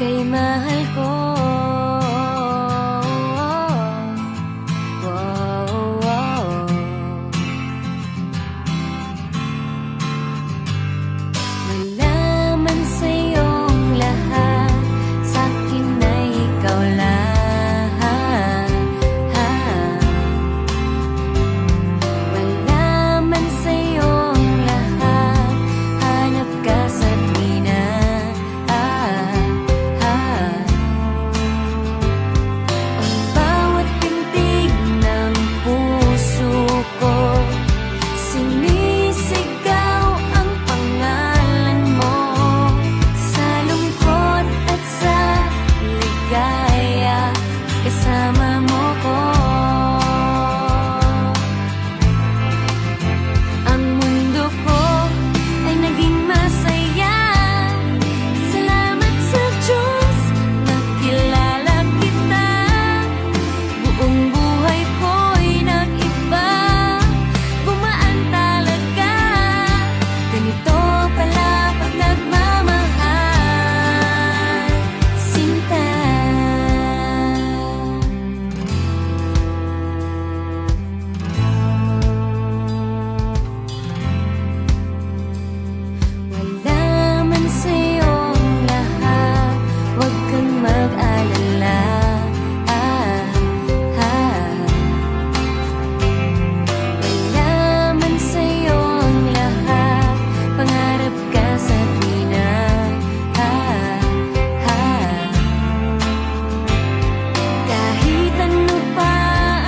Kay mahal ko. Wala man sa'yong lahat, sa'kin ay ikaw lang. Wala man sa'yong lahat, hanap ka sa tuwina. Ang bawat pintig ng puso ko, sinisigaw ang pangalan mo. Sa lungkot at sa ligaya, kasama mo ko. Ang mundo ko ay naging masaya. Salamat sa Diyos, nakilala kita. Buong buhay ko'y nag-iba, gumaan talaga. Ganito pala pag nagmamahal, sinta. Wala man sa'yong lahat, huwag kang mag-alala. Wala man sa'yong lahat, pangarap ka sa tuwina. Kahit ano pa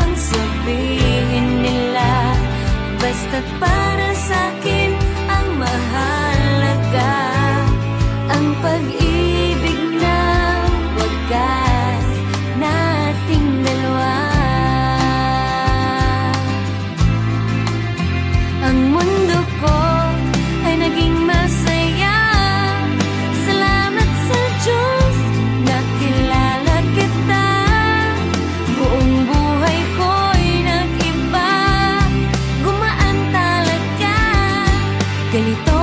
ang sabihin nila, basta't para sa'kin ang mahalaga ang pag-ibig na wagas nating dalawa. Ang mundo ko ay naging masaya. Salamat sa Diyos, nakilala kita. Buong buhay ko'y nag-iba, gumaan talaga. Ganito